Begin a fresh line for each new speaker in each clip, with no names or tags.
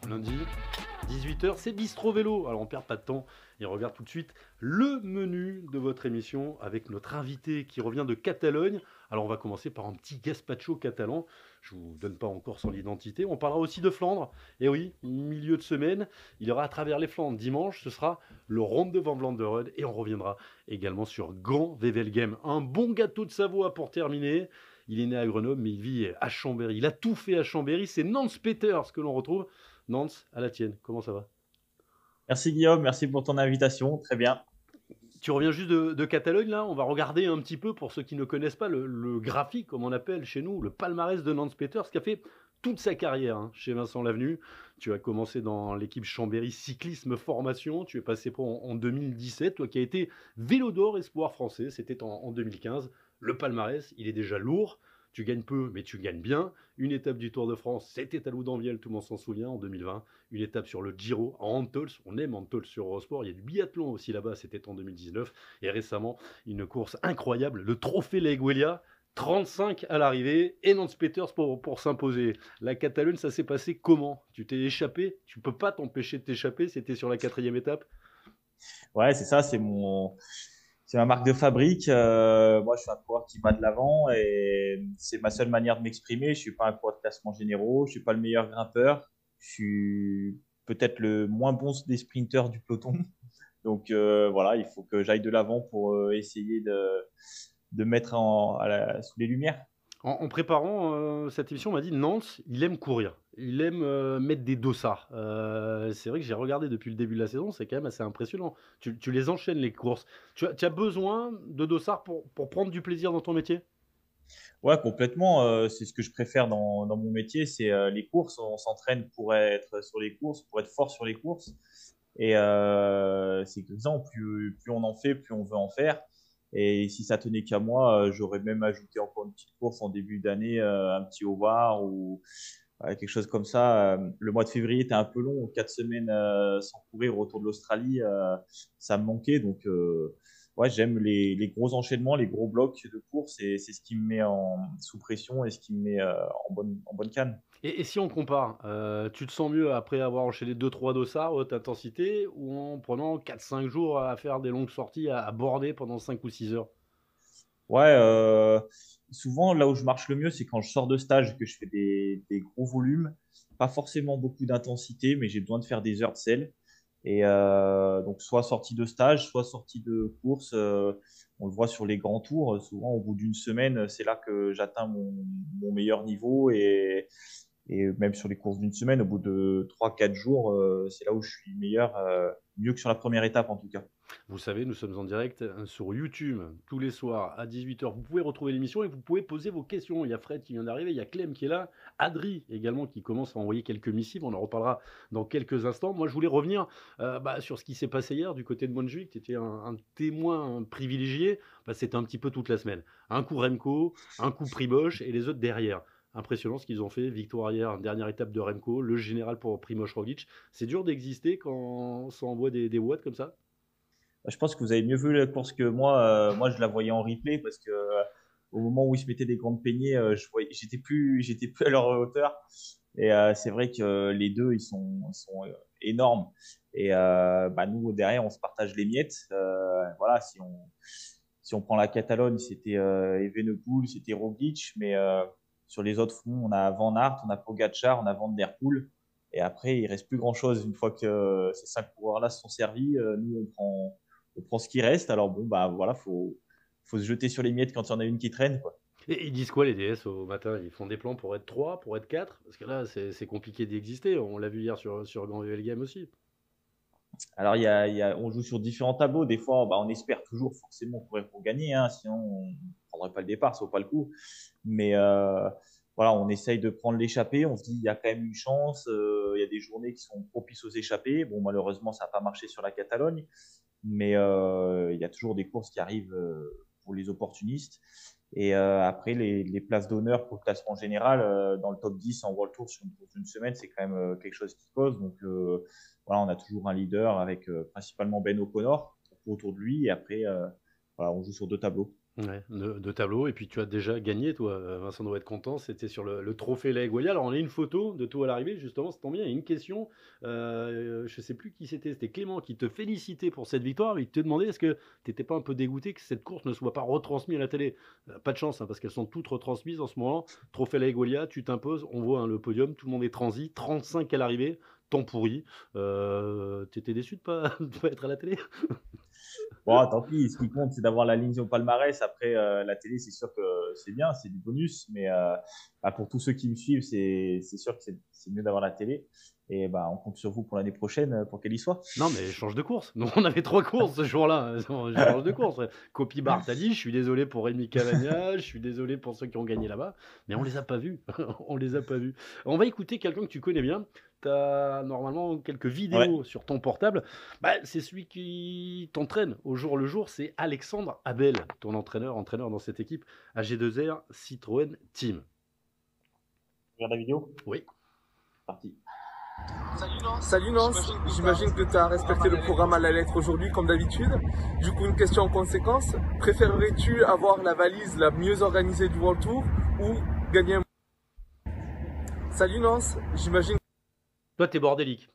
lundi, 18h, c'est Bistro Vélo. Alors on perd pas de temps et on regarde tout de suite le menu de votre émission avec notre invité qui revient de Catalogne. Alors on va commencer par un petit gazpacho catalan. Je vous donne pas encore son identité. On parlera aussi de Flandre. Et oui, milieu de semaine, il y aura à travers les Flandres dimanche, ce sera le Ronde de Van Vlaanderen et on reviendra également sur Grand Wevelgem. Un bon gâteau de Savoie pour terminer. Il est né à Grenoble, mais il vit à Chambéry. Il a tout fait à Chambéry. C'est Nance Peters que l'on retrouve. Nance, à la tienne. Comment ça va?
Merci Guillaume, merci pour ton invitation. Très bien.
Tu reviens juste de Catalogne, là. On va regarder un petit peu, pour ceux qui ne connaissent pas, le graphique, comme on appelle chez nous, le palmarès de Nance Peters, qui a fait toute sa carrière chez Vincent Lavenu. Tu as commencé dans l'équipe Chambéry Cyclisme Formation. Tu es passé pro en 2017, toi qui as été Vélo d'Or Espoir français. C'était en 2015. Le palmarès, il est déjà lourd. Tu gagnes peu, mais tu gagnes bien. Une étape du Tour de France, c'était à Loudanviel, tout le monde s'en souvient, en 2020. Une étape sur le Giro à Antols. On aime Antols sur Eurosport. Il y a du biathlon aussi là-bas, c'était en 2019. Et récemment, une course incroyable, le Trophée Leguelia. 35 à l'arrivée et Nance Peters pour s'imposer. La Catalogne, ça s'est passé comment? Tu t'es échappé? Tu peux pas t'empêcher de t'échapper? C'était sur la quatrième étape?
Ouais, c'est ça, c'est ma marque de fabrique. Moi, je suis un coureur qui va de l'avant et c'est ma seule manière de m'exprimer. Je suis pas un coureur de classement généraux, je suis pas le meilleur grimpeur, je suis peut-être le moins bon des sprinteurs du peloton. Donc voilà, il faut que j'aille de l'avant pour essayer de mettre sous les lumières.
En préparant cette émission, on m'a dit Nance, il aime courir. Il aime mettre des dossards. C'est vrai que j'ai regardé depuis le début de la saison, c'est quand même assez impressionnant. Tu les enchaînes, les courses. Tu as besoin de dossards pour prendre du plaisir dans ton métier?
Ouais, complètement. C'est ce que je préfère dans mon métier, c'est les courses. On s'entraîne pour être sur les courses, pour être fort sur les courses. Et c'est que ça, plus on en fait, plus on veut en faire. Et si ça tenait qu'à moi, j'aurais même ajouté encore une petite course en début d'année, un petit Howard ou quelque chose comme ça. Le mois de février était un peu long, 4 semaines sans courir autour de l'Australie, ça me manquait. Donc, ouais, j'aime les gros enchaînements, les gros blocs de course, et c'est ce qui me met sous pression et ce qui me met en bonne canne.
Et si on compare, tu te sens mieux après avoir enchaîné deux trois dossards haute intensité ou en prenant 4 5 jours à faire des longues sorties à border pendant 5 ou 6 heures?
Ouais, souvent là où je marche le mieux, c'est quand je sors de stage, que je fais des gros volumes, pas forcément beaucoup d'intensité, mais j'ai besoin de faire des heures de selle. Et donc, soit sortie de stage, soit sortie de course. On le voit sur les grands tours. Souvent, au bout d'une semaine, c'est là que j'atteins mon meilleur niveau. Et même sur les courses d'une semaine, au bout de 3 4 jours, c'est là où je suis meilleur, mieux que sur la première étape en tout cas.
Vous savez, nous sommes en direct sur YouTube tous les soirs à 18h. Vous pouvez retrouver l'émission et vous pouvez poser vos questions. Il y a Fred qui vient d'arriver, il y a Clem qui est là, Adri également qui commence à envoyer quelques missives. On en reparlera dans quelques instants. Moi, je voulais revenir sur ce qui s'est passé hier du côté de Montjuic. Tu étais un témoin privilégié. C'était un petit peu toute la semaine. Un coup Remco, un coup Primož et les autres derrière. Impressionnant ce qu'ils ont fait. Victoire hier, dernière étape de Remco, le général pour Primož Roglic. C'est dur d'exister quand ça envoie des watts comme ça.
Je pense que vous avez mieux vu la course que moi. Moi, je la voyais en replay parce que au moment où ils se mettaient des grandes peignées, j'étais plus à leur hauteur. Et c'est vrai que les deux, ils sont énormes. Et bah, nous, derrière, on se partage les miettes. Voilà, si on prend la Catalogne, c'était Evenepoel, c'était Roglic. Mais sur les autres fronts, on a Van Aert, on a Pogacar, on a Van Der Poel. Et après, il reste plus grand-chose. Une fois que ces 5 coureurs-là se sont servis, nous, on prend ce qui reste. Alors bon, bah voilà, faut se jeter sur les miettes quand il y en a une qui traîne, quoi.
Et ils disent quoi les DS au matin? Ils font des plans pour être 3, pour être 4? Parce que là, c'est compliqué d'exister. On l'a vu hier sur Grand VL Game aussi.
Alors, on joue sur différents tableaux. Des fois, bah, on espère toujours forcément courir pour gagner, hein, sinon on ne prendrait pas le départ, ça vaut pas le coup. Mais voilà, on essaye de prendre l'échappée. On se dit, il y a quand même une chance. Il y a des journées qui sont propices aux échappées. Bon, malheureusement, ça n'a pas marché sur la Catalogne. Mais il y a toujours des courses qui arrivent pour les opportunistes. Et après, les places d'honneur pour le classement général, dans le top 10 en World Tour sur une semaine, c'est quand même quelque chose qui cause. Donc voilà, on a toujours un leader avec principalement Ben O'Connor autour de lui. Et après, voilà, on joue sur deux tableaux.
Ouais, de tableau. Et puis tu as déjà gagné, toi, Vincent doit être content. C'était sur le trophée La Egualia. Alors on a une photo de toi à l'arrivée, justement, ça tombe bien. Il y a une question. Je sais plus qui c'était. C'était Clément qui te félicitait pour cette victoire. Il te demandait est-ce que tu n'étais pas un peu dégoûté que cette course ne soit pas retransmise à la télé. Pas de chance, hein, parce qu'elles sont toutes retransmises en ce moment. Trophée La Egualia, tu t'imposes. On voit hein, le podium, tout le monde est transi. 35 à l'arrivée, temps pourri. T'étais déçu de pas, de pas être à la télé?
Bon, tant pis, ce qui compte, c'est d'avoir la ligne au palmarès. Après, la télé, c'est sûr que c'est bien, c'est du bonus, mais bah, pour tous ceux qui me suivent, c'est sûr que c'est mieux d'avoir la télé. Et bah, on compte sur vous pour l'année prochaine pour qu'elle y soit.
Non, mais change de course. Nous, on avait 3 courses ce jour-là. Je change de course. Copy Bartali, je suis désolé pour Rémi Cavagna, je suis désolé pour ceux qui ont gagné là-bas, mais on les a pas vus. On les a pas vus. On va écouter quelqu'un que tu connais bien. Tu as normalement quelques
Ouais.
vidéos sur ton portable. Bah, c'est celui qui t'entraîne au jour le jour, c'est Alexandre Abel, ton entraîneur dans cette équipe AG2R Citroën Team.
Regarde la vidéo.
Oui.
Parti.
Salut Nance, j'imagine que tu as respecté le programme à la lettre aujourd'hui comme d'habitude. Du coup, une question en conséquence, préférerais-tu avoir la valise la mieux organisée du World Tour ou gagner un... Salut Nance, j'imagine...
Toi, t'es bordélique.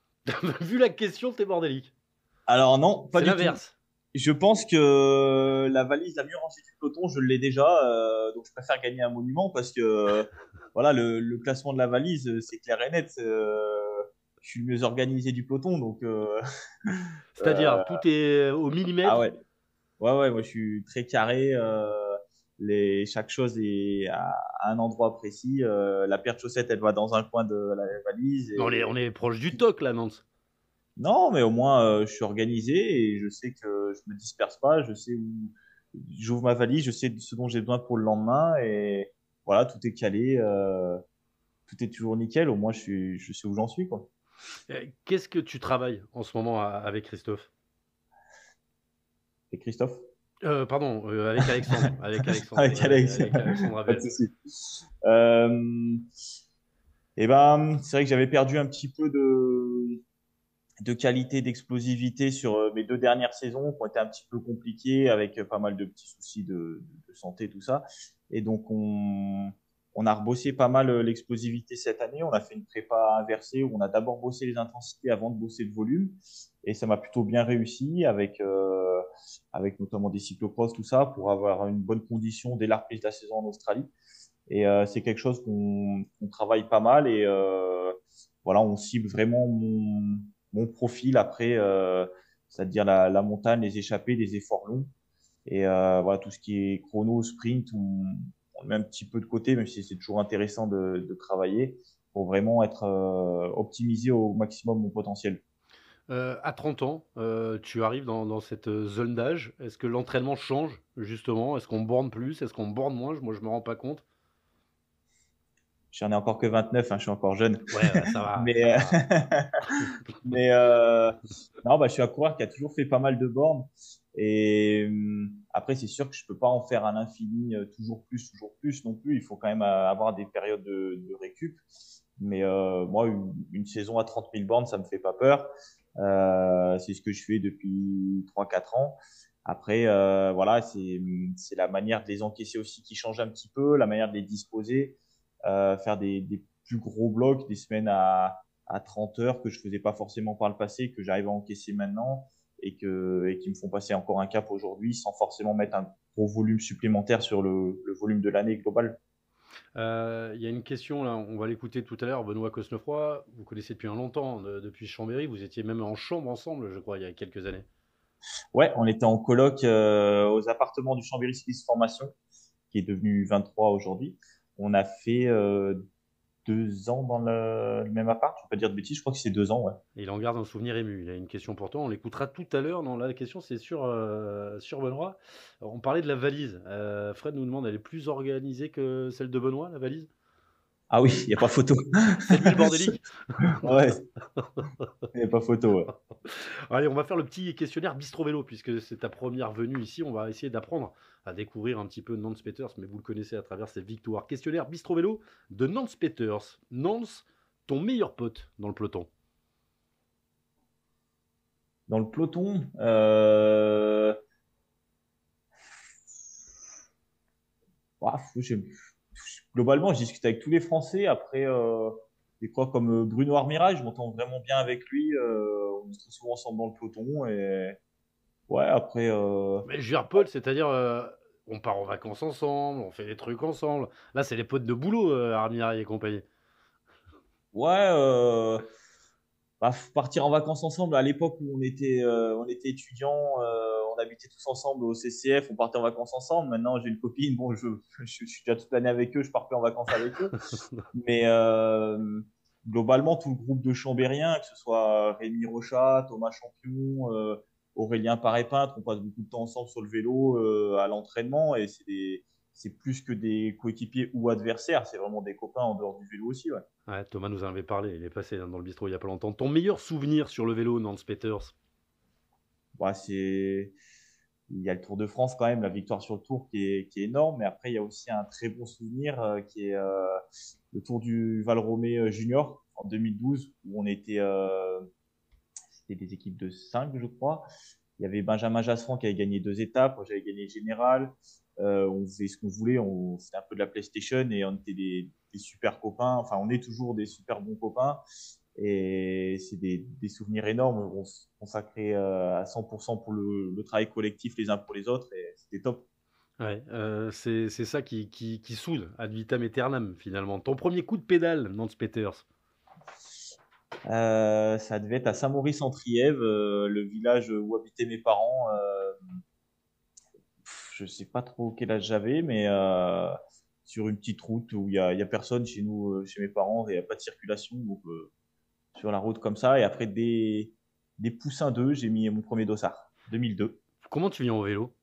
Vu la question, t'es bordélique.
Alors non, pas
C'est
du tout.
l'inverse.
Je pense que la valise la mieux rangée du peloton, je l'ai déjà, donc je préfère gagner un monument parce que voilà, le classement de la valise, c'est clair et net. Je suis le mieux organisé du peloton, donc
C'est-à-dire, tout est au
ah
millimètre.
ouais, ouais, moi je suis très carré. Chaque chose est à un endroit précis. La paire de chaussettes, elle va dans un coin de la valise.
On est proche du toc, là, Nantes.
Non, mais au moins, je suis organisé et je sais que je me disperse pas. Je sais où j'ouvre ma valise, je sais ce dont j'ai besoin pour le lendemain et voilà, tout est calé, tout est toujours nickel. Au moins, je sais où j'en suis, quoi.
Qu'est-ce que tu travailles en ce moment avec Christophe?
Et Christophe?
Pardon, avec Alexandre. Avec Alexandre,
Avec Alex,
avec Alexandre
pas de
Abel.
souci. Et ben, c'est vrai que j'avais perdu un petit peu de qualité, d'explosivité sur mes 2 dernières saisons qui ont été un petit peu compliquées avec pas mal de petits soucis de santé, tout ça. Et donc, on a rebossé pas mal l'explosivité cette année. On a fait une prépa inversée où on a d'abord bossé les intensités avant de bosser le volume. Et ça m'a plutôt bien réussi avec notamment des cyclocross, tout ça, pour avoir une bonne condition dès la reprise de la saison en Australie. Et c'est quelque chose qu'on travaille pas mal et voilà, on cible vraiment mon profil après, c'est-à-dire la montagne, les échappées, les efforts longs. Et voilà, tout ce qui est chrono, sprint, on met un petit peu de côté, même si c'est toujours intéressant de travailler pour vraiment être optimisé au maximum mon potentiel.
À 30 ans, tu arrives dans cette zone d'âge. Est-ce que l'entraînement change, justement? Est-ce qu'on borne plus? Est-ce qu'on borne moins? Moi, je me rends pas compte.
J'en ai encore que 29, hein, je suis encore jeune.
Ouais, ouais, ça va, ça
Mais,
va.
mais non, bah, je suis un coureur qui a toujours fait pas mal de bornes. Et après, c'est sûr que je peux pas en faire à l'infini, toujours plus non plus. Il faut quand même avoir des périodes de récup. Mais moi, une saison à 30 000 bornes, ça me fait pas peur. C'est ce que je fais depuis 3 4 ans. Après, voilà, c'est la manière de les encaisser aussi qui change un petit peu, la manière de les disposer, faire des plus gros blocs, des semaines à 30 heures que je faisais pas forcément par le passé, que j'arrive à encaisser maintenant et qui me font passer encore un cap aujourd'hui sans forcément mettre un gros volume supplémentaire sur le volume de l'année globale.
Il y a une question, là, on va l'écouter tout à l'heure. Benoît Cosnefroy, vous connaissez depuis un longtemps, depuis Chambéry. Vous étiez même en chambre ensemble, je crois, il y a quelques années.
Ouais, on était en coloc aux appartements du Chambéry Cycliste Formation, qui est devenu 23 aujourd'hui. On a fait 2 ans dans le même appart. Je ne vais pas dire de bêtises, je crois que c'est 2 ans, ouais.
Et il en garde un souvenir ému. Il a une question pour toi. On l'écoutera tout à l'heure. Non, là, la question, c'est sur Benoît. Alors, on parlait de la valise. Fred nous demande, elle est plus organisée que celle de Benoît, la valise?
Ah oui, il n'y a pas photo.
C'est lui le bordélique.
Ouais, il n'y a pas photo, ouais.
Allez, on va faire le petit questionnaire Bistro Vélo, puisque c'est ta première venue ici. On va essayer d'apprendre à découvrir un petit peu Nance Peters, mais vous le connaissez à travers cette victoire. Questionnaire Bistro Vélo de Nance Peters. Nance, ton meilleur pote dans le peloton?
Dans le peloton, ouah, globalement, je discute avec tous les Français. Après, des quoi comme Bruno Armira, je m'entends vraiment bien avec lui. On se trouve souvent ensemble dans le peloton. Et ouais, après,
Mais je veux dire, pote, c'est-à-dire, on part en vacances ensemble, on fait des trucs ensemble. Là, c'est les potes de boulot, Armirail et compagnie.
ouais, bah, partir en vacances ensemble. À l'époque où on était étudiants, on habitait tous ensemble au CCF, on partait en vacances ensemble. Maintenant, j'ai une copine, bon, je suis déjà toute l'année avec eux, je pars plus en vacances avec eux. Mais globalement, tout le groupe de Chambériens, que ce soit Rémi Rochat, Thomas Champion, Aurélien Paré-Peintre, on passe beaucoup de temps ensemble sur le vélo à l'entraînement et c'est plus que des coéquipiers ou adversaires, c'est vraiment des copains en dehors du vélo aussi. Ouais.
Ouais, Thomas nous en avait parlé, il est passé dans le bistrot il y a pas longtemps. Ton meilleur souvenir sur le vélo, Nance Peters?
Bah, il y a le Tour de France quand même, la victoire sur le Tour qui est énorme, mais après il y a aussi un très bon souvenir qui est le Tour du Val-Romé Junior en 2012 où c'était des équipes de 5 je crois. Il y avait Benjamin Jasserand qui avait gagné 2 étapes, moi j'avais gagné le général. On faisait ce qu'on voulait, c'était un peu de la PlayStation et on était des super copains. Enfin, on est toujours des super bons copains et c'est des souvenirs énormes. On se consacrait à 100% pour le travail collectif les uns pour les autres et c'était top.
Ouais, c'est ça qui soude ad vitam aeternam finalement. Ton premier coup de pédale, Nance Peters?
Ça devait être à Saint-Maurice-en-Trièves, le village où habitaient mes parents. Je sais pas trop quel âge j'avais, mais sur une petite route où il y a personne chez nous, chez mes parents, et il n'y a pas de circulation, donc sur la route comme ça. Et après des poussins d'eux, j'ai mis mon premier dossard, 2002.
Comment tu viens au vélo?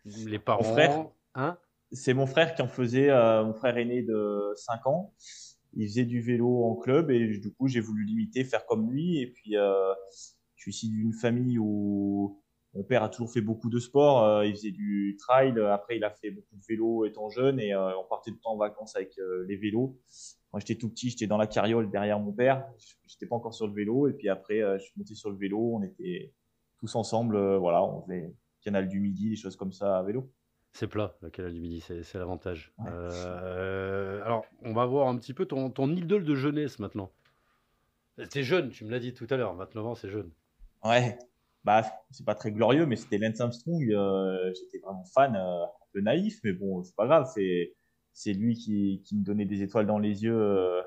Les
Mon frère,
parents, hein?
c'est mon frère qui en faisait, mon frère aîné de 5 ans. Il faisait du vélo en club et du coup, j'ai voulu l'imiter, faire comme lui. Et puis, je suis issu d'une famille où mon père a toujours fait beaucoup de sport. Il faisait du trail. Après, il a fait beaucoup de vélo étant jeune et on partait tout le temps en vacances avec les vélos. Quand j'étais tout petit, j'étais dans la carriole derrière mon père. J'étais pas encore sur le vélo. Et puis après, je suis monté sur le vélo. On était tous ensemble. Voilà, on faisait Canal du Midi, des choses comme ça à vélo.
C'est plat, le canal du Midi, c'est l'avantage.
Ouais.
Alors, on va voir un petit peu ton idole de jeunesse maintenant. T'es jeune, tu me l'as dit tout à l'heure, 29 ans, c'est jeune.
Ouais, bah, c'est pas très glorieux, mais c'était Lance Armstrong. J'étais vraiment fan, un peu naïf, mais bon, c'est pas grave. C'est lui qui me donnait des étoiles dans les yeux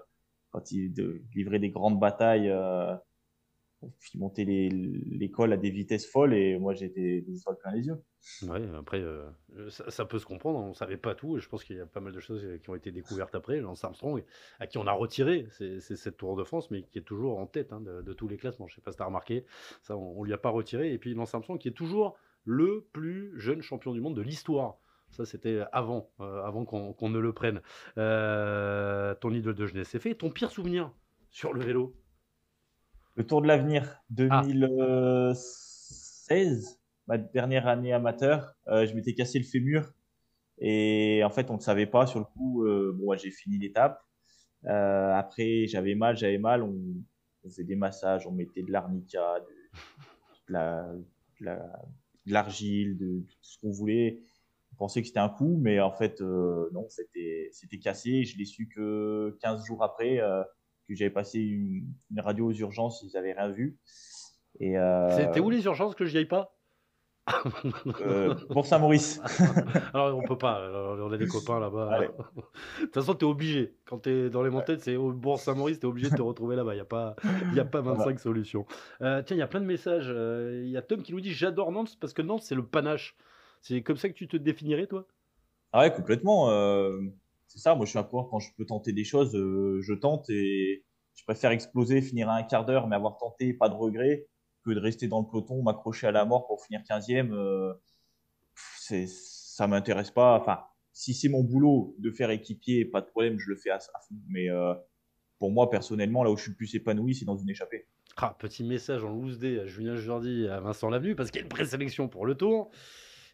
quand livrait des grandes batailles. Il montait l'école à des vitesses folles et moi, j'étais des étoiles plein les yeux.
Ouais, après, ça peut se comprendre, on savait pas tout, et je pense qu'il y a pas mal de choses qui ont été découvertes après. Lance Armstrong, à qui on a retiré cette Tour de France, mais qui est toujours en tête hein, de tous les classements. Je sais pas si tu as remarqué, ça, on lui a pas retiré. Et puis Lance Armstrong, qui est toujours le plus jeune champion du monde de l'histoire. Ça, c'était avant qu'on ne le prenne. Ton idole de jeunesse, c'est fait. Ton pire souvenir sur le vélo?
Le Tour de l'Avenir
Ah,
2016, ma dernière année amateur, je m'étais cassé le fémur et en fait, on ne le savait pas sur le coup. Bon, ouais, j'ai fini l'étape. Après, j'avais mal. On faisait des massages, on mettait de l'arnica, de la, de la- de l'argile, de tout ce qu'on voulait. On pensait que c'était un coup, mais en fait, non, c'était cassé. Je l'ai su que 15 jours après, que j'avais passé une radio aux urgences, ils n'avaient rien vu. Et
c'était où les urgences que j'y aille pas?
pour Saint-Maurice.
Alors, on peut pas, on a des copains là-bas.
Allez,
De toute façon, tu es obligé. Quand tu es dans les montagnes, c'est au Bourg-Saint-Maurice, tu es obligé de te retrouver là-bas. Il y a pas
voilà.
25 solutions. Tiens, il y a plein de messages. Il y a Tom qui nous dit: j'adore Nantes parce que Nantes, c'est le panache. C'est comme ça que tu te définirais, toi?
Ah ouais, complètement. C'est ça, moi je suis un coureur, quand je peux tenter des choses, je tente et je préfère exploser, finir à un quart d'heure, mais avoir tenté, pas de regret, que de rester dans le peloton, m'accrocher à la mort pour finir 15e. Ça m'intéresse pas. Enfin, si c'est mon boulot de faire équipier, pas de problème, je le fais à fond. Mais pour moi, personnellement, là où je suis le plus épanoui, c'est dans une échappée.
Ah, petit message en loose day à Julien Jordi et à Vincent Lavenu parce qu'il y a une présélection pour le tour.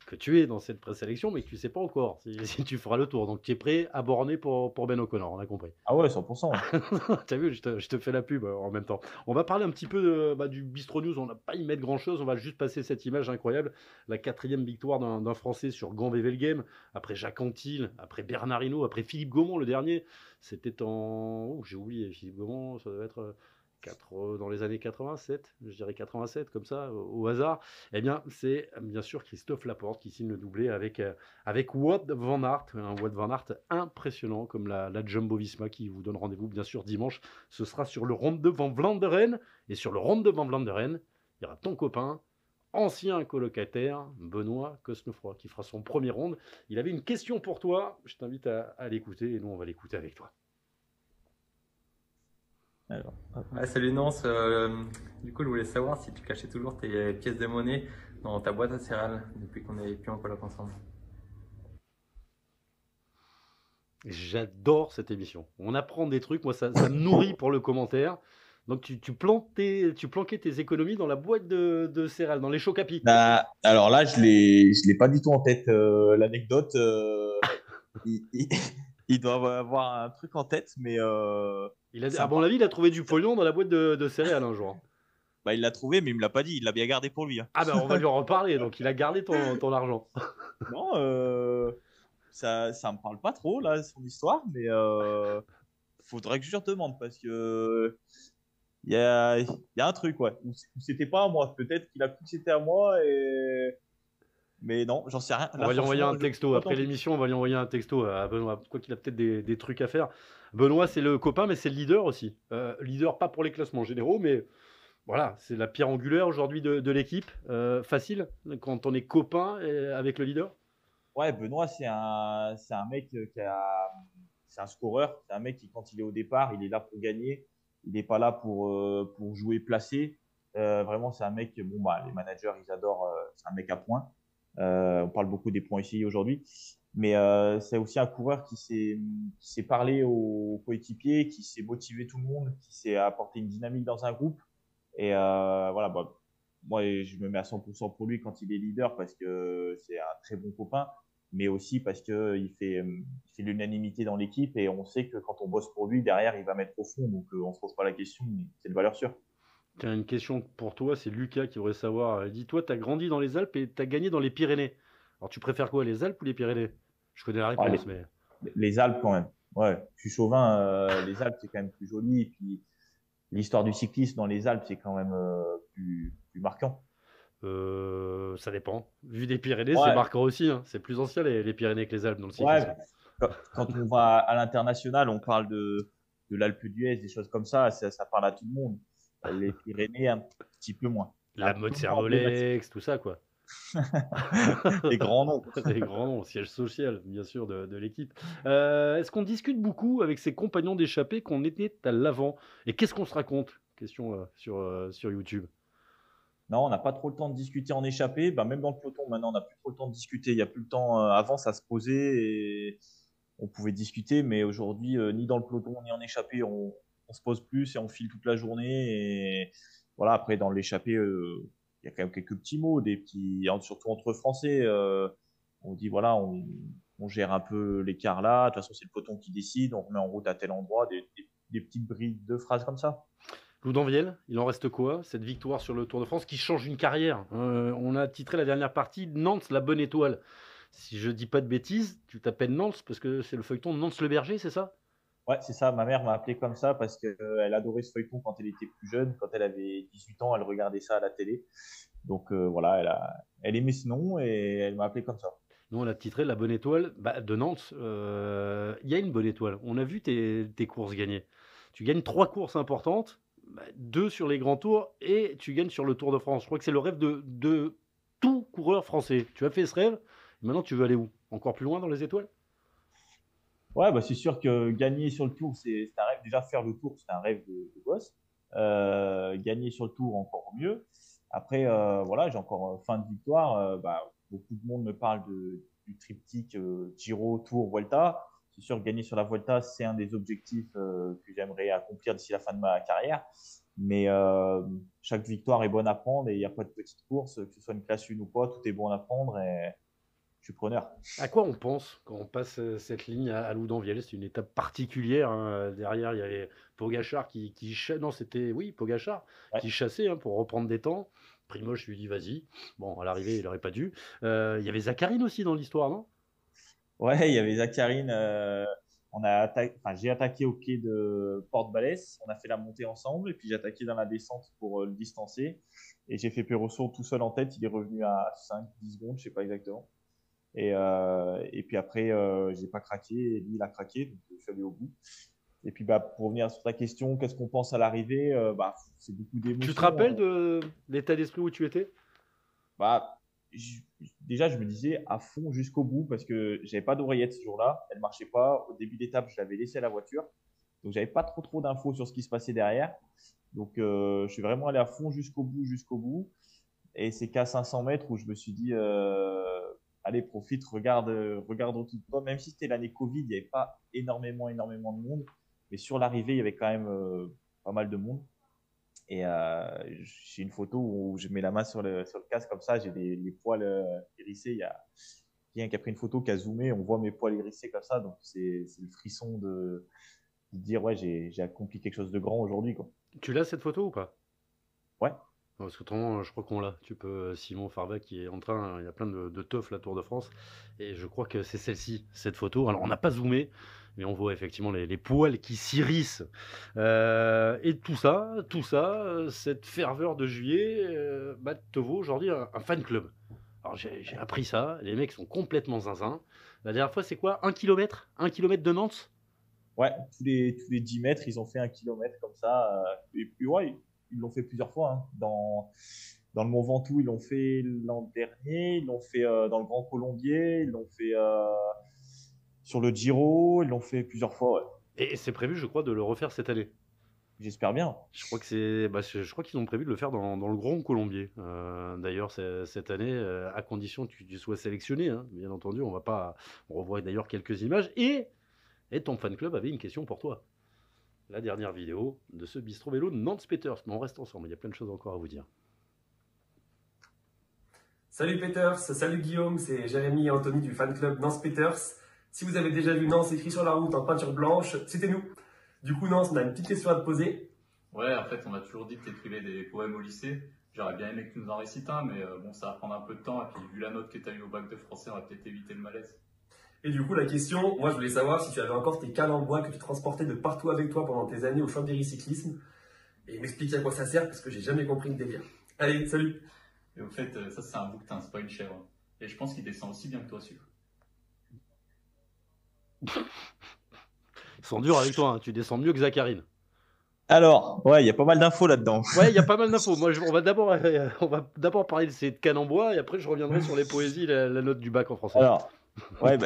que tu es dans cette présélection, mais que tu sais pas encore si tu feras le tour. Donc tu es prêt à borner pour Ben O'Connor, on a compris.
Ah ouais, 100%.
Tu vu, je te fais la pub en même temps. On va parler un petit peu du Bistro News, on n'a pas y mettre grand-chose, on va juste passer cette image incroyable. La 4e victoire d'un Français sur Gand-Wevelgem, après Jacques Anquetil, après Bernard Hinault, après Philippe Gaumont le dernier. C'était en... Oh, j'ai oublié, Philippe Gaumont, ça doit être... dans les années 87, je dirais 87, comme ça, au hasard. Eh bien, c'est bien sûr Christophe Laporte qui signe le doublé avec Wout van Aert, un Wout van Aert impressionnant, comme la Jumbo-Visma qui vous donne rendez-vous bien sûr dimanche. Ce sera sur le Ronde van Vlaanderen. Et sur le Ronde van Vlaanderen, il y aura ton copain, ancien colocataire, Benoît Cosnefroy, qui fera son premier ronde. Il avait une question pour toi, je t'invite à l'écouter, et nous on va l'écouter avec toi.
Alors,
Ouais, salut Nance. Du coup, je voulais savoir si tu cachais toujours tes pièces de monnaie dans ta boîte à céréales depuis qu'on n'est plus en coloc ensemble.
J'adore cette émission. On apprend des trucs, moi ça me nourrit pour le commentaire. Donc tu planquais tes économies dans la boîte de céréales, dans les Chocapi.
bah, alors là, je l'ai pas du tout en tête. L'anecdote, il, il- il doit avoir un truc en tête, mais ça
À
me
mon
parle.
avis, il a trouvé du pognon dans la boîte de céréales un jour.
Bah, il l'a trouvé, mais il me l'a pas dit. Il l'a bien gardé pour lui, hein.
Ah ben on va lui en reparler, donc il a gardé ton argent.
Non, ça me parle pas trop là, son histoire, mais faudrait que je lui demande parce que il y a un truc, ouais. Ou c'était pas à moi. Peut-être qu'il a cru que c'était à moi, mais non, j'en sais rien.
On
Là,
va lui envoyer
franchement,
un
je
texto.
pas
Après
tenté.
l'émission, on va lui envoyer un texto à Benoît. Quoi qu'il a peut-être des trucs à faire. Benoît, c'est le copain, mais c'est le leader aussi. Leader pas pour les classements généraux, mais voilà, c'est la pierre angulaire aujourd'hui de l'équipe. Facile quand on est copain avec le leader.
Ouais, Benoît, c'est un mec c'est un scoreur. C'est un mec qui, quand il est au départ, il est là pour gagner. Il n'est pas là pour jouer placé. Vraiment, c'est un mec, bon, bah, les managers, ils adorent. C'est un mec à points. On parle beaucoup des points ici aujourd'hui. Mais c'est aussi un coureur qui sait parler aux coéquipiers, qui sait motiver tout le monde, qui sait apporter une dynamique dans un groupe. Et voilà, bah, moi, je me mets à 100% pour lui quand il est leader parce que c'est un très bon copain, mais aussi parce qu'il fait l'unanimité dans l'équipe et on sait que quand on bosse pour lui, derrière, il va mettre au fond. Donc, on ne se pose pas la question, c'est une valeur sûre.
Tiens, une question pour toi, c'est Lucas qui voudrait savoir. Dis-toi, tu as grandi dans les Alpes et tu as gagné dans les Pyrénées. Alors tu préfères quoi, les Alpes ou les Pyrénées? Je connais la
Ah,
réponse, mais...
les Alpes, quand même. Ouais, je suis chauvin. Les Alpes, c'est quand même plus joli. Et puis, l'histoire du cyclisme dans les Alpes, c'est quand même plus marquant.
Ça dépend. Vu des Pyrénées, c'est
Ouais,
marquant aussi, hein. C'est plus ancien les Pyrénées que les Alpes dans le cyclisme.
ouais. Quand on va à l'international, on parle de l'Alpe d'Huez, des choses comme ça, ça parle à tout le monde. Les Pyrénées, un petit peu moins. C'est un
La
peu
mode
moins emblématique.
Servolex, tout ça, quoi.
Des grands noms.
Les grands noms, siège social, bien sûr, de l'équipe. Est-ce qu'on discute beaucoup avec ses compagnons d'échappée qu'on était à l'avant? Et qu'est-ce qu'on se raconte? Question sur YouTube.
Non, on n'a pas trop le temps de discuter en échappée. Bah, même dans le peloton, maintenant, on n'a plus trop le temps de discuter. Il n'y a plus le temps. Avant, ça se posait et on pouvait discuter, mais aujourd'hui, ni dans le peloton, ni en échappée, on se pose plus et on file toute la journée. Et voilà, après, dans l'échappée, il y a quand même quelques petits mots, surtout entre Français. On dit, voilà, on gère un peu l'écart là. De toute façon, c'est le peloton qui décide. On remet en route à tel endroit, des petites brides de phrases comme ça.
Loudanviel, il en reste quoi? Cette victoire sur le Tour de France qui change une carrière. On a titré la dernière partie Nantes, la bonne étoile. Si je dis pas de bêtises, tu t'appelles Nantes parce que c'est le feuilleton de Nantes le Berger, c'est ça?
Ouais, c'est ça. Ma mère m'a appelé comme ça parce qu'elle adorait ce feuilleton quand elle était plus jeune. Quand elle avait 18 ans, elle regardait ça à la télé. Donc voilà, elle aimait ce nom et elle m'a appelé comme ça.
Nous, on a titré la bonne étoile de Nantes. Il y a une bonne étoile. On a vu tes courses gagner. Tu gagnes 3 courses importantes, 2 sur les grands tours et tu gagnes sur le Tour de France. Je crois que c'est le rêve de tout coureur français. Tu as fait ce rêve. Maintenant, tu veux aller où? Encore plus loin dans les étoiles?
Ouais, bah, c'est sûr que gagner sur le tour, c'est un rêve. Déjà, faire le tour, c'est un rêve de gosse. Gagner sur le tour, encore mieux. Après, voilà, j'ai encore fin de victoire. Bah, beaucoup de monde me parle du triptyque Giro, Tour, Vuelta. C'est sûr que gagner sur la Vuelta, c'est un des objectifs que j'aimerais accomplir d'ici la fin de ma carrière. Mais chaque victoire est bonne à prendre et il n'y a pas de petite course, que ce soit une classe 1 ou pas, tout est bon à prendre. je suis preneur.
À quoi on pense quand on passe cette ligne à Loudanviel? C'est une étape particulière, hein. Derrière, il y avait Pogačar non, c'était, oui, Pogačar,
Ouais.
qui chassait, hein, pour reprendre des temps. Primož lui dit vas-y. Bon, à l'arrivée, il n'aurait pas dû. Il y avait Zakharine aussi dans l'histoire, non?
Ouais, il y avait Zakharine. J'ai attaqué au pied de Porte-Balès. On a fait la montée ensemble. Et puis j'ai attaqué dans la descente pour le distancer. Et j'ai fait Pérosso tout seul en tête. Il est revenu à 5-10 secondes, je sais pas exactement. Et puis après, j'ai pas craqué. Et lui, il a craqué. Donc je suis allé au bout. Et puis pour revenir sur ta question, qu'est-ce qu'on pense à l'arrivée? C'est beaucoup d'émotions.
Tu te rappelles de l'état d'esprit où tu étais?
Bah, déjà, je me disais à fond jusqu'au bout parce que j'avais pas d'oreillette ce jour-là. Elle marchait pas. Au début d'étape, je l'avais laissée à la voiture. Donc, j'avais pas trop d'infos sur ce qui se passait derrière. Donc, je suis vraiment allé à fond jusqu'au bout. Et c'est qu'à 500 mètres où je me suis dit, allez, profite, regarde autour de toi. Même si c'était l'année Covid, il n'y avait pas énormément de monde. Mais sur l'arrivée, il y avait quand même pas mal de monde. Et j'ai une photo où je mets la main sur le casque comme ça, j'ai les poils hérissés. Il y a quelqu'un qui a pris une photo, qui a zoomé, on voit mes poils hérissés comme ça. Donc c'est le frisson de dire ouais, j'ai accompli quelque chose de grand aujourd'hui, quoi.
Tu l'as cette photo ou pas?
Ouais.
Parce qu'autrement, je crois qu'on l'a. Tu peux, Simon Farvac qui est en train, il y a plein de teufs la Tour de France. Et je crois que c'est celle-ci, cette photo. Alors on n'a pas zoomé, mais on voit effectivement les poils qui s'irrissent. Et tout ça, cette ferveur de juillet, te vaut aujourd'hui un fan club. Alors j'ai appris ça, les mecs sont complètement zinzin. La dernière fois, c'est quoi? 1 km? 1 km de Nantes?
Ouais, tous les 10 mètres, ils ont fait 1 kilomètre comme ça. Et puis ouais, ils l'ont fait plusieurs fois, hein. Dans le Mont Ventoux, ils l'ont fait l'an dernier, ils l'ont fait dans le Grand Colombier, ils l'ont fait sur le Giro, ils l'ont fait plusieurs fois, ouais.
Et c'est prévu, je crois, de le refaire cette année.
J'espère bien.
Je crois que je crois qu'ils ont prévu de le faire dans le Grand Colombier. D'ailleurs, cette année, à condition que tu sois sélectionné, hein, bien entendu. On revoit d'ailleurs quelques images. Et ton fan club avait une question pour toi. La dernière vidéo de ce bistrot vélo Nantes Peters. Mais on reste ensemble, il y a plein de choses encore à vous dire.
Salut Peters, salut Guillaume, c'est Jérémy et Anthony du fan club Nance Peters. Si vous avez déjà vu Nance écrit sur la route en peinture blanche, c'était nous. Du coup, Nance, on a une petite question à te poser.
Ouais, en fait, on m'a toujours dit que tu écrivais des poèmes au lycée. J'aurais bien aimé que tu nous en récites un, mais bon, ça va prendre un peu de temps. Et puis, vu la note que tu as eue au bac de français, on va peut-être éviter le malaise.
Et du coup, la question, moi je voulais savoir si tu avais encore tes cales en bois que tu transportais de partout avec toi pendant tes années au Chambéry Cyclisme. Et m'expliquer à quoi ça sert, parce que j'ai jamais compris le délire. Allez, salut!
Et au fait, ça c'est un bouquetin, c'est pas une chèvre. Et je pense qu'il descend aussi bien que toi, celui-là.
Ils sont durs avec toi, hein. Tu descends mieux que Zakharine.
Alors, ouais, il y a pas mal d'infos là-dedans.
Ouais, il y a pas mal d'infos. Moi, on va d'abord parler de ces cannes en bois et après je reviendrai sur les poésies, la note du bac en français.
Alors, ouais,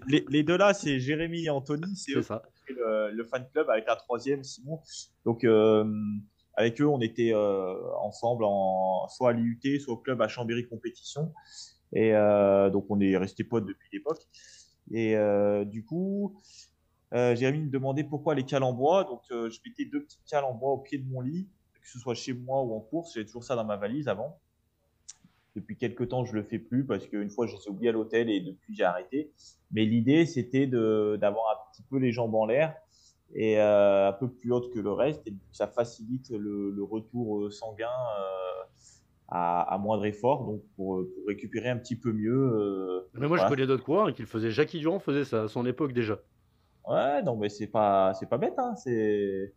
les deux là, c'est Jérémy et Anthony, c'est eux
ça.
qui ont fait le fan club avec la troisième, Simon. Donc, avec eux, on était ensemble soit à l'IUT, soit au club à Chambéry Compétition. Et donc, on est restés potes depuis l'époque. Et du coup, Jérémy me demandait pourquoi les cales en bois. Donc, je mettais 2 petites cales en bois au pied de mon lit, que ce soit chez moi ou en course. J'avais toujours ça dans ma valise avant. Depuis quelques temps, je le fais plus parce qu'une fois, je les ai oubliés à l'hôtel et depuis, j'ai arrêté. Mais l'idée, c'était d'avoir un petit peu les jambes en l'air et un peu plus haute que le reste. Et ça facilite le retour sanguin à moindre effort, donc pour récupérer un petit peu mieux.
Mais moi, je connais d'autres coureurs qui le faisaient. Jackie Durand faisait ça à son époque déjà.
Ouais, non, mais c'est pas bête, hein. C'est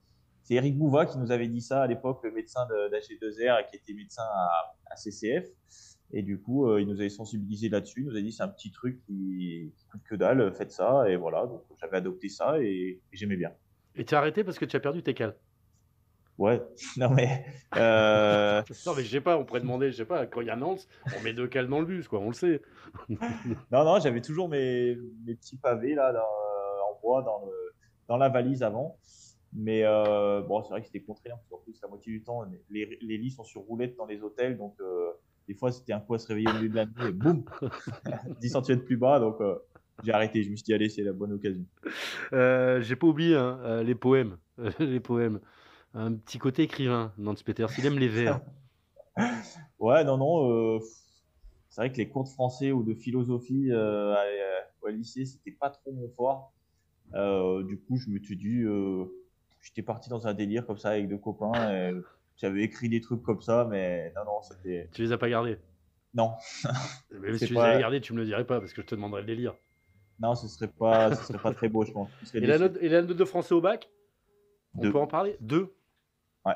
Eric Bouva qui nous avait dit ça à l'époque, le médecin d'AG2R qui était médecin à CCF. Et du coup, il nous avait sensibilisé là-dessus. Il nous a dit c'est un petit truc qui coûte que dalle, faites ça. Et voilà, donc j'avais adopté ça et j'aimais bien.
Et tu as arrêté parce que tu as perdu tes cales.
Ouais, non mais.
Non, mais je sais pas, on pourrait demander, je sais pas, quand il y a Nantes, on met 2 cales dans le bus, quoi, on le sait.
Non, j'avais toujours mes petits pavés là, en bois dans la valise avant. Mais bon, c'est vrai que c'était contraignant, parce qu'en plus, la moitié du temps, les lits sont sur roulette dans les hôtels, donc des fois, c'était un coup à se réveiller au milieu de la nuit et boum 10 cm plus bas, donc j'ai arrêté. Je me suis dit, allez, c'est la bonne occasion.
J'ai pas oublié hein, les poèmes. Les poèmes. Un petit côté écrivain, Nance Peters, il aime les vers.
Ouais, non, c'est vrai que les cours de français ou de philosophie au lycée, c'était pas trop mon fort. Du coup, je me suis dit, j'étais parti dans un délire comme ça avec deux copains. Et j'avais écrit des trucs comme ça, mais non, c'était.
Tu les as pas gardés?
Non,
Mais si
c'est
tu les avais
pas.
gardés, tu me le dirais pas parce que je te demanderais de les lire.
Non, ce serait pas très beau, je pense. Je serais
Et la
déçu.
note de français au bac? On peut en
Deux.
parler? 2.
Ouais,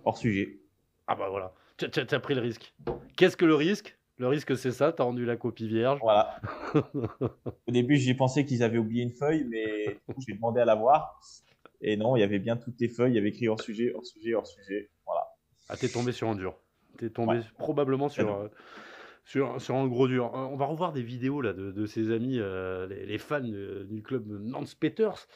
hors sujet.
Ah bah voilà, tu as pris le risque. Qu'est-ce que le risque? Le risque, c'est ça, tu as rendu la copie vierge.
Voilà. Au début, j'y pensais qu'ils avaient oublié une feuille, mais du coup, j'ai demandé à la voir. Et non, il y avait bien toutes les feuilles. Il y avait écrit hors sujet, hors sujet, hors sujet. Voilà.
Ah, t'es tombé sur un dur. T'es tombé
Ouais.
probablement
Cadeau.
sur un gros dur. On va revoir des vidéos là, de ses amis, les fans du club Nance Peters.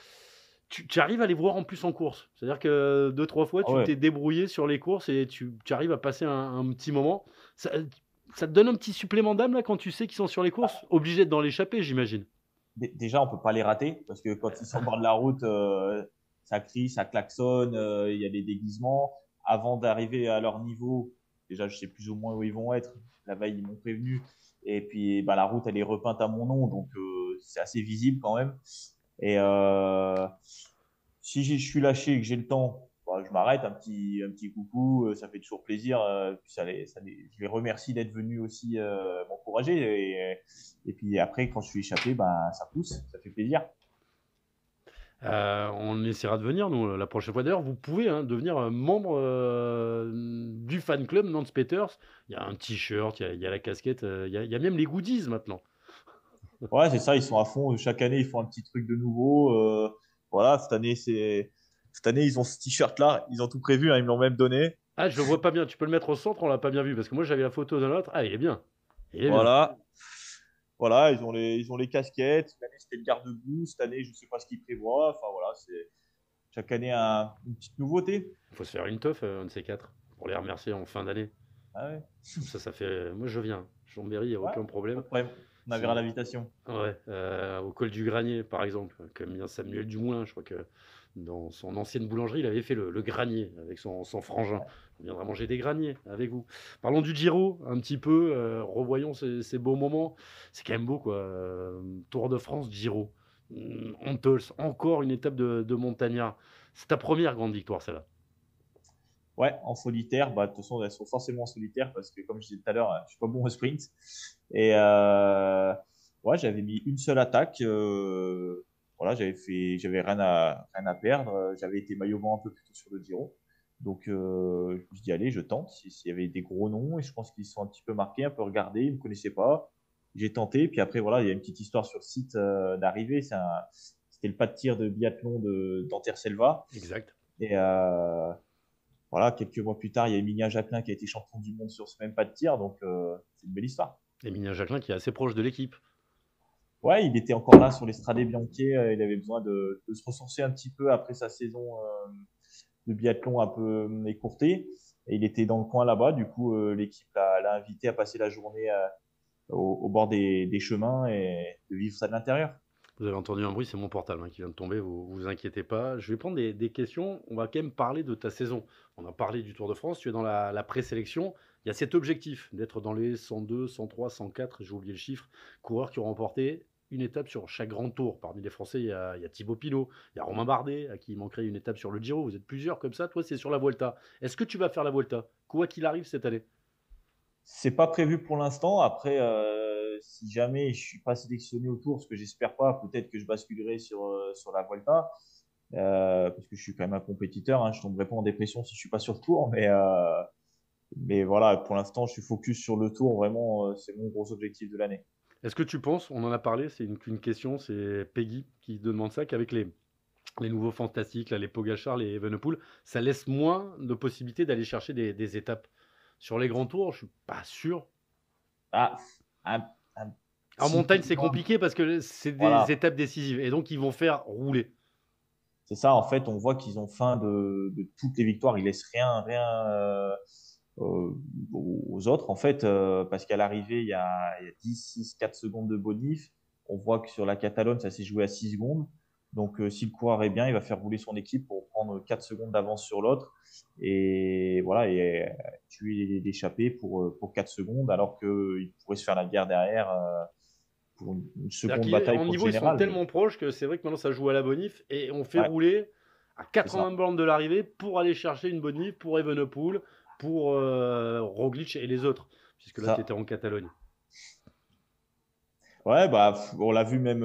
Tu arrives à les voir en plus en course. C'est-à-dire que 2-3 fois,
Ah
tu
ouais.
t'es débrouillé sur les courses et tu arrives à passer un petit moment. Ça te donne un petit supplément d'âme là quand tu sais qu'ils sont sur les courses? Obligé de dans l'échapper, j'imagine.
Déjà, on peut pas les rater parce que quand ils sont au bord de la route, ça crie, ça klaxonne, il y a des déguisements. Avant d'arriver à leur niveau, déjà, je sais plus ou moins où ils vont être. La veille, ils m'ont prévenu. Et puis, bah, la route, elle est repeinte à mon nom, donc c'est assez visible quand même. Et si je suis lâché et que j'ai le temps, bah, je m'arrête, un petit coucou, ça fait toujours plaisir. Puis je les remercie d'être venus aussi m'encourager. Et puis après, quand je suis échappé, bah, ça pousse, ça fait plaisir.
On essaiera de venir, nous, la prochaine fois. D'ailleurs, vous pouvez devenir membre du fan club Nance Peters. Il y a un t-shirt, il y a la casquette, il y a même les goodies maintenant.
Ouais, c'est ça, ils sont à fond. Chaque année, ils font un petit truc de nouveau. Voilà, cette année, ils ont ce t-shirt-là. Ils ont tout prévu, hein, ils me l'ont même donné.
Ah, je le vois pas bien. Tu peux le mettre au centre, on l'a pas bien vu parce que moi j'avais la photo de l'autre. Ah, il est bien. Il est bien.
Voilà. Voilà, ils ont les casquettes. Cette année, c'était le garde-boue. Cette année, je ne sais pas ce qu'ils prévoient. Enfin, voilà, c'est chaque année une petite nouveauté.
Il faut se faire une teuf, un de ces quatre, pour les remercier en fin d'année.
Ah ouais,
Ça fait. Moi, je viens. Chambéry, il n'y a
ouais,
aucun
pas
problème.
de problème. On enverra l'invitation.
Ouais, au col du Granier, par exemple, comme bien Samuel Dumoulin, je crois que dans son ancienne boulangerie, il avait fait le granier avec son frangin. On viendra manger des graniers avec vous. Parlons du Giro un petit peu, revoyons ces beaux moments. C'est quand même beau, quoi. Tour de France, Giro. Antols, encore une étape de montagnard. C'est ta première grande victoire, celle-là.
Ouais, en solitaire, bah, de toute façon, elles sont forcément en solitaire parce que, comme je disais tout à l'heure, je suis pas bon au sprint. Et ouais, j'avais mis une seule attaque. Voilà, j'avais rien à perdre. J'avais été maillot blanc un peu plus tôt sur le Giro. Donc, je me suis dit, allez, je tente. S'il y avait des gros noms, et je pense qu'ils sont un petit peu marqués, un peu regardés, ils ne me connaissaient pas. J'ai tenté. Puis après, voilà, il y a une petite histoire sur le site d'arrivée. C'était le pas de tir de biathlon d'Anterselva.
Exact.
Et voilà, quelques mois plus tard, il y a Emilia Jacquelin qui a été champion du monde sur ce même pas de tir, donc c'est une belle histoire.
Emilia Jacquelin qui est assez proche de l'équipe.
Ouais, il était encore là sur l'Estrade Bianchi, il avait besoin de se ressourcer un petit peu après sa saison de biathlon un peu écourtée, et il était dans le coin là-bas, du coup l'équipe l'a invité à passer la journée au bord des chemins et de vivre ça de l'intérieur.
Vous avez entendu un bruit, c'est mon portable qui vient de tomber, vous inquiétez pas. Je vais prendre des questions, on va quand même parler de ta saison. On a parlé du Tour de France, tu es dans la présélection. Il y a cet objectif d'être dans les 102, 103, 104, j'ai oublié le chiffre, coureurs qui ont remporté une étape sur chaque grand tour. Parmi les Français, il y a Thibaut Pinot, il y a Romain Bardet, à qui il manquerait une étape sur le Giro. Vous êtes plusieurs comme ça, toi c'est sur la Vuelta. Est-ce que tu vas faire la Vuelta, quoi qu'il arrive cette année?
C'est pas prévu pour l'instant. Après, si jamais je suis pas sélectionné au Tour, ce que j'espère pas, peut-être que je basculerai sur la Vuelta, parce que je suis quand même un compétiteur. Hein, je tomberai pas en dépression si je suis pas sur le Tour, mais voilà, pour l'instant, je suis focus sur le Tour. Vraiment, c'est mon gros objectif de l'année.
Est-ce que tu penses, on en a parlé, c'est une question, c'est Peggy qui demande ça, qu'avec les nouveaux fantastiques, là, les Pogacar, les Evenepoel, ça laisse moins de possibilités d'aller chercher des étapes. Sur les grands tours, je suis pas sûr.
Ah, un
En
petit
montagne,
peu
c'est
moins.
compliqué parce que c'est des
Voilà.
étapes décisives. Et donc, ils vont faire rouler.
C'est ça, en fait, on voit qu'ils ont faim de toutes les victoires. Ils laissent rien aux autres, en fait, parce qu'à l'arrivée, il y a 10, 6, 4 secondes de bonif. On voit que sur la Catalogne, ça s'est joué à 6 secondes. Donc, si le coureur est bien, il va faire rouler son équipe pour prendre prendre 4 secondes d'avance sur l'autre et voilà, et tuer l'échappée pour 4 secondes, alors qu'il pourrait se faire la guerre derrière pour une seconde bataille
En
pour le
niveau, ils sont
général.
tellement proches que c'est vrai que maintenant ça joue à la bonif et on fait
Ouais.
rouler à
ça.
80 bornes de l'arrivée pour aller chercher une bonif pour Evenepoel, pour Roglic et les autres, puisque là
Ça.
tu étais en Catalogne.
Ouais, bah, on l'a vu même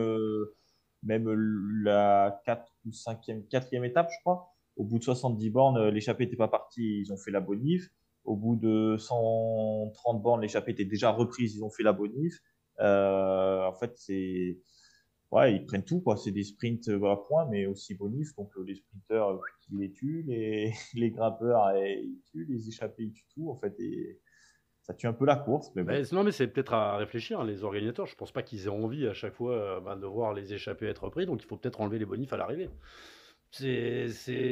la 4e étape, je crois. Au bout de 70 bornes, l'échappée n'était pas partie, ils ont fait la bonif. Au bout de 130 bornes, l'échappée était déjà reprise, ils ont fait la bonif. En fait, ouais, ils prennent tout, quoi. C'est des sprints à points, mais aussi bonif. Donc, les sprinteurs, ils les tuent, les grimpeurs, ils tuent, les échappés, ils tuent tout, en fait. Et ça tue un peu la course, mais bon.
Non, mais c'est peut-être à réfléchir, hein, les organisateurs. Je pense pas qu'ils aient envie à chaque fois de voir les échappés être pris, donc il faut peut-être enlever les bonifs à l'arrivée. Ouais,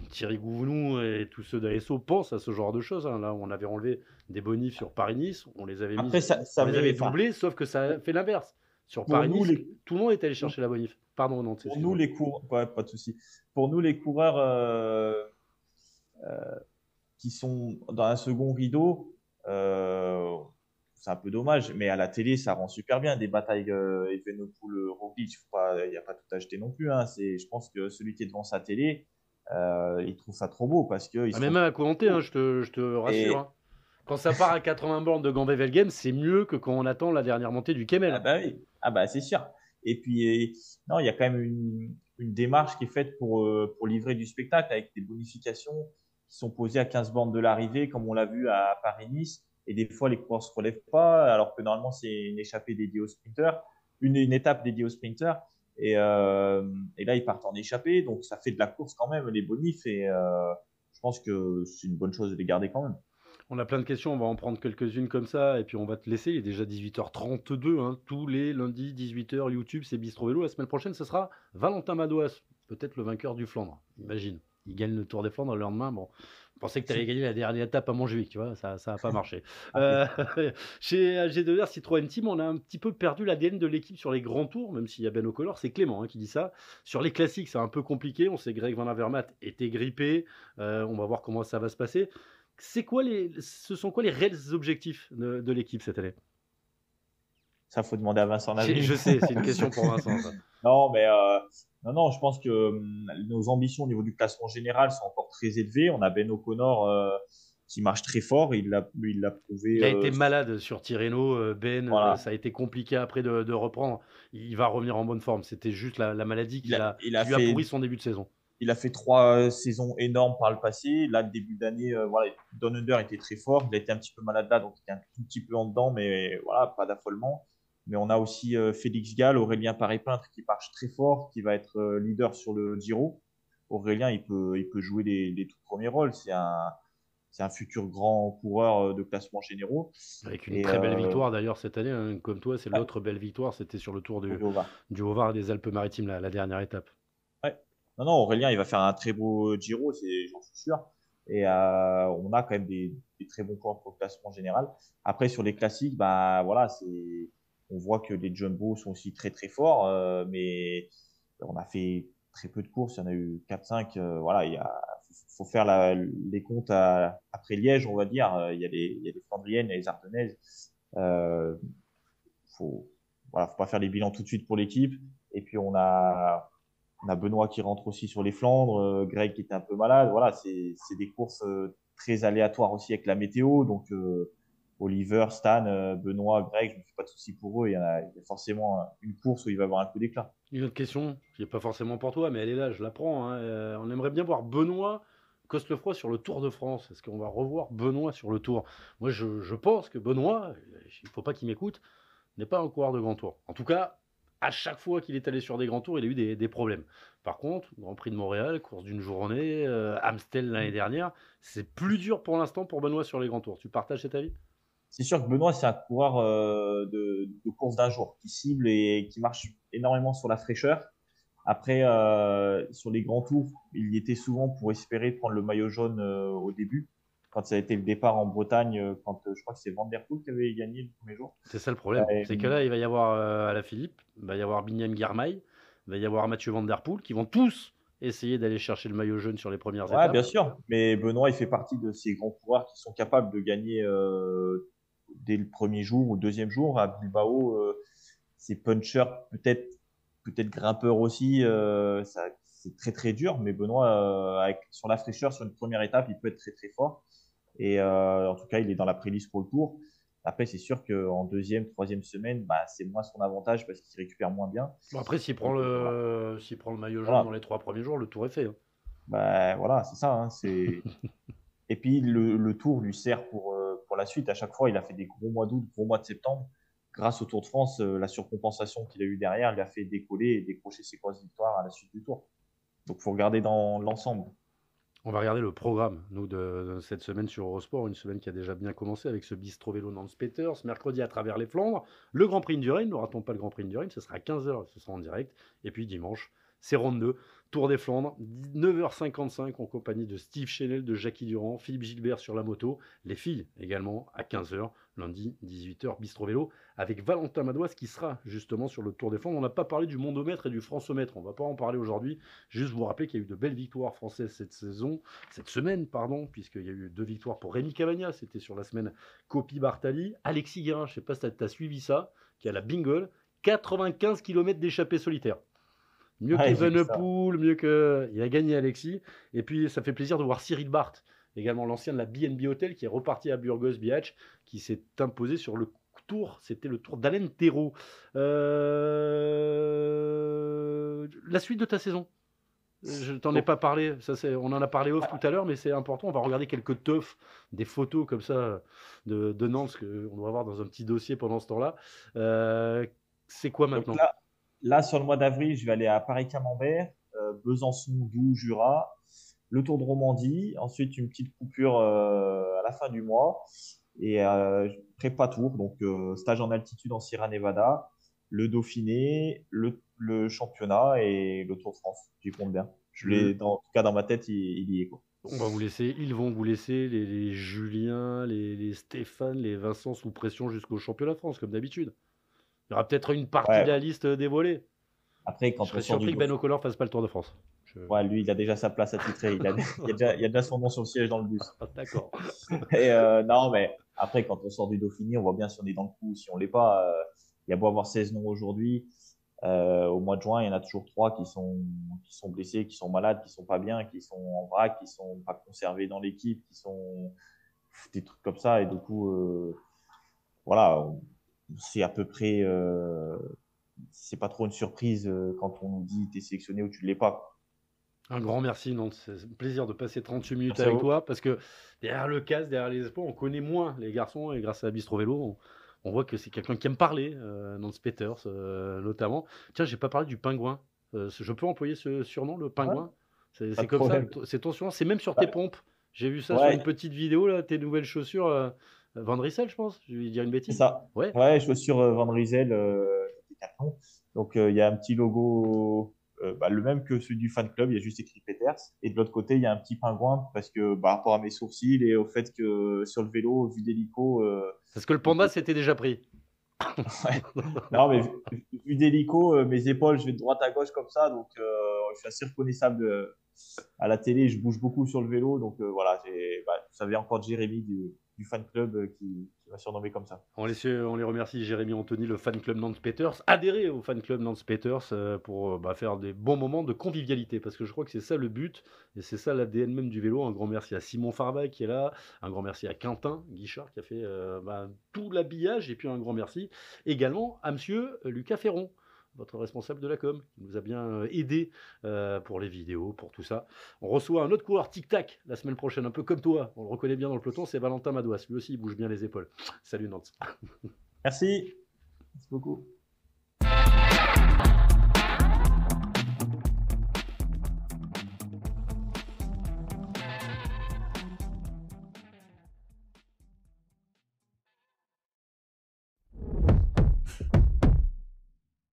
Thierry Gouvenou et tous ceux d'ASO pensent à ce genre de choses, hein. Là, on avait enlevé des bonifs sur Paris-Nice, on les avait
Après,
on les avait doublés, sauf que ça fait l'inverse. Sur
Pour nous,
Paris-Nice, tout le monde est allé chercher la bonif. Pardon, non,
Pour nous, ouais, pas de souci. Pour nous, les coureurs qui sont dans un second rideau, c'est un peu dommage, mais à la télé, ça rend super bien. Des batailles Evenepoel, Roglic, il n'y a pas tout acheté non plus, hein. Je pense que celui qui est devant sa télé, il trouve ça trop beau parce que
même à Colanté, hein, je te rassure. Hein. Quand ça part à 80 bornes de Gambé-Velgem, c'est mieux que quand on attend la dernière montée du Kemmel.
Ah bah oui, c'est sûr. Et puis, non, il y a quand même une démarche qui est faite pour livrer du spectacle avec des bonifications qui sont posées à 15 bornes de l'arrivée, comme on l'a vu à Paris-Nice. Et des fois, les coureurs ne se relèvent pas, alors que normalement, c'est une échappée dédiée aux sprinters, une étape dédiée aux sprinters. Et là, ils partent en échappée. Donc, ça fait de la course quand même, les bonifs. Et je pense que c'est une bonne chose de les garder quand même.
On a plein de questions, on va en prendre quelques-unes comme ça, et puis on va te laisser. Il est déjà 18h32, hein, tous les lundis, 18h, YouTube, c'est Bistro Vélo. La semaine prochaine, ce sera Valentin Madouas, peut-être le vainqueur du Flandre, imagine. Il gagne le Tour des Flandres le lendemain, bon. Je pensais que tu allais gagner la dernière étape à Montjuic, tu vois, ça n'a pas marché. Chez AG2R Citroën Team, on a un petit peu perdu l'ADN de l'équipe sur les grands tours, même s'il y a Ben O'Connor, c'est Clément qui dit ça. Sur les classiques, c'est un peu compliqué, on sait que Greg Van Avermaet était grippé, on va voir comment ça va se passer. Ce sont quoi les réels objectifs de l'équipe cette année?
Ça, faut demander à Vincent Laville.
Je sais, c'est une question pour Vincent. Ça.
Non, mais non, je pense que nos ambitions au niveau du classement général sont encore très élevées. On a Ben O'Connor qui marche très fort. Il l'a prouvé.
Il a été malade sur Tirreno. Ben,
voilà.
Ça a été compliqué après de reprendre. Il va revenir en bonne forme. C'était juste la maladie qui lui a pourri son début de saison.
Il a fait 3 saisons énormes par le passé. Là, le début d'année, voilà, Down Under était très fort. Il a été un petit peu malade là, donc il est un tout petit peu en dedans, mais voilà, pas d'affolement. Mais on a aussi Félix Gall, Aurélien Paré-Peintre qui marche très fort, qui va être leader sur le Giro. Aurélien, il peut jouer les tout premiers rôles. C'est un futur grand coureur de classement généraux.
Avec une très belle victoire d'ailleurs cette année, hein, comme toi, c'est l'autre belle victoire, c'était sur le Tour du Haut-Var et des Alpes-Maritimes, la dernière étape.
Ouais. Non, Aurélien, il va faire un très beau Giro, j'en suis sûr. Et on a quand même des très bons points pour le classement général. Après, sur les classiques, bah, voilà, on voit que les Jumbo sont aussi très très forts, mais on a fait très peu de courses, il y en a eu 4-5. Voilà, il faut faire les comptes après Liège, on va dire. Il y a les Flandriennes, il y a les Ardennaises. Faut pas faire les bilans tout de suite pour l'équipe. Et puis on a Benoît qui rentre aussi sur les Flandres, Greg qui était un peu malade. Voilà, c'est des courses très aléatoires aussi avec la météo. Donc Oliver, Stan, Benoît, Greg, je ne me fais pas de soucis pour eux. Il y a forcément une course où il va y avoir un coup d'éclat.
Une autre question, qui n'est pas forcément pour toi, mais elle est là, je la prends. Hein. On aimerait bien voir Benoît Cosnefroy sur le Tour de France. Est-ce qu'on va revoir Benoît sur le Tour? Moi, je pense que Benoît, il ne faut pas qu'il m'écoute, n'est pas un coureur de grand tour. En tout cas, à chaque fois qu'il est allé sur des grands tours, il a eu des problèmes. Par contre, Grand Prix de Montréal, course d'une journée, Amstel l'année dernière, c'est plus dur pour l'instant pour Benoît sur les grands tours. Tu partages cet avis?
C'est sûr que Benoît, c'est un coureur de course d'un jour qui cible et qui marche énormément sur la fraîcheur. Après, sur les grands tours, il y était souvent pour espérer prendre le maillot jaune au début. Quand ça a été le départ en Bretagne, quand je crois que c'est Van Der Poel qui avait gagné le premier jour.
C'est ça le problème. C'est que là, il va y avoir Alaphilippe, il va y avoir Binyam Girmay, il va y avoir Mathieu Van Der Poel qui vont tous essayer d'aller chercher le maillot jaune sur les premières
Ouais,
étapes.
bien sûr. Mais Benoît, il fait partie de ces grands coureurs qui sont capables de gagner dès le premier jour ou le deuxième jour. À Bilbao, c'est puncher, peut-être grimpeur aussi. C'est très très dur. Mais Benoît, sur la fraîcheur, sur une première étape, il peut être très très fort. Et en tout cas, il est dans la pré-liste pour le tour. Après, c'est sûr qu'en deuxième, troisième semaine, bah, c'est moins son avantage parce qu'il récupère moins bien.
Bon, après, s'il prend, s'il prend le maillot jaune
Voilà.
dans les 3 premiers jours, le tour est fait. Hein.
Bah, voilà, c'est ça. Hein, Et puis, le tour lui sert pour la suite. À chaque fois, il a fait des gros mois d'août, gros mois de septembre. Grâce au Tour de France, la surcompensation qu'il a eue derrière lui a fait décoller et décrocher ses grosses victoires à la suite du tour. Donc, il faut regarder dans l'ensemble.
On va regarder le programme, nous, de cette semaine sur Eurosport, une semaine qui a déjà bien commencé avec ce Bistro Vélo Nance Peters, mercredi à travers les Flandres, le Grand Prix du Rhin, ne ratons pas le Grand Prix du Rhin, ce sera à 15h, ce sera en direct, et puis dimanche, c'est ronde 2, Tour des Flandres, 9h55 en compagnie de Steve Chenel, de Jackie Durand, Philippe Gilbert sur la moto, les filles également à 15h, lundi 18h, Bistro Vélo, avec Valentin Madoise qui sera justement sur le Tour des Flandres. On n'a pas parlé du mondomètre et du francomètre, on ne va pas en parler aujourd'hui, juste vous rappeler qu'il y a eu de belles victoires françaises cette semaine, puisqu'il y a eu 2 victoires pour Rémi Cavagna, c'était sur la semaine Coppi-Bartali, Alexis Guérin, je ne sais pas si tu as suivi ça, qui a la Bingle, 95 km d'échappée solitaire. Mieux qu'Evenepoel, mieux que... Il a gagné Alexis. Et puis, ça fait plaisir de voir Cyril Barth, également l'ancien de la BNB Hotel, qui est reparti à Burgos Biatch, qui s'est imposé sur le tour. C'était le tour d'Alain Thérault. La suite de ta saison. Je t'en ai pas parlé. On en a parlé off tout à l'heure, mais c'est important. On va regarder quelques teufs, des photos comme ça de Nantes, qu'on doit avoir dans un petit dossier pendant ce temps-là. C'est quoi maintenant?
Là, sur le mois d'avril, je vais aller à Paris-Camembert, Besançon, Doubs, Jura, le Tour de Romandie, ensuite une petite coupure à la fin du mois et prépa tour, donc stage en altitude en Sierra Nevada, le Dauphiné, le championnat et le Tour de France. J'y compte bien. En tout cas, dans ma tête, il y est, quoi.
On va vous laisser, ils vont vous laisser les Julien, les Stéphane, les Vincent sous pression jusqu'au championnat de France, comme d'habitude. Il y aura peut-être une partie de la liste dévoilée.
Après, quand
je serais surpris que Ben O'Connor fasse pas le Tour de France.
Ouais, lui, il a déjà sa place attitrée. Il y a déjà son nom sur le siège dans le bus.
D'accord.
Et non, mais après, quand on sort du Dauphiné, on voit bien si on est dans le coup, si on l'est pas. Il y a beau avoir 16 noms aujourd'hui. Au mois de juin, il y en a toujours 3 qui sont blessés, qui sont malades, qui sont pas bien, qui sont en vrac, qui sont pas conservés dans l'équipe, qui sont des trucs comme ça. Et du coup, voilà, c'est à peu près, c'est pas trop une surprise quand on nous dit t'es sélectionné ou tu ne l'es pas.
Un grand merci, Nantes. C'est un plaisir de passer 38 minutes avec toi parce que derrière le casque, derrière les espoirs, on connaît moins les garçons et grâce à Bistro Vélo, on voit que c'est quelqu'un qui aime parler, Nance Peters notamment. Tiens, j'ai pas parlé du pingouin. Je peux employer ce surnom, le pingouin? C'est comme ça, c'est ton surnom, c'est même sur tes pompes. J'ai vu ça sur une petite vidéo, là, tes nouvelles chaussures. Van Rysel, je pense. Je vais dire une bêtise.
C'est ça. Ouais, chaussures Van Rysel. Donc, il y a un petit logo, le même que celui du fan club. Il y a juste écrit Peters. Et de l'autre côté, il y a un petit pingouin parce que, par rapport à mes sourcils et au fait que sur le vélo, vue d'hélico.
Parce que le panda s'était déjà pris.
Non, mais vu d'hélico, mes épaules, je vais de droite à gauche comme ça. Donc, je suis assez reconnaissable à la télé. Je bouge beaucoup sur le vélo. Donc, voilà. Vous savez encore de Jérémy du fan club qui m'a surnommé comme ça.
On les remercie, Jérémy Anthony, le fan club Nance Peters. Adhérez au fan club Nance Peters pour faire des bons moments de convivialité, parce que je crois que c'est ça le but, et c'est ça l'ADN même du vélo. Un grand merci à Simon Farba qui est là, un grand merci à Quentin Guichard qui a fait tout l'habillage, et puis un grand merci également à monsieur Lucas Ferron, votre responsable de la com, qui nous a bien aidé pour les vidéos, pour tout ça. On reçoit un autre coureur tic-tac la semaine prochaine, un peu comme toi, on le reconnaît bien dans le peloton, c'est Valentin Madoise. Lui aussi, il bouge bien les épaules. Salut Nantes.
Merci beaucoup.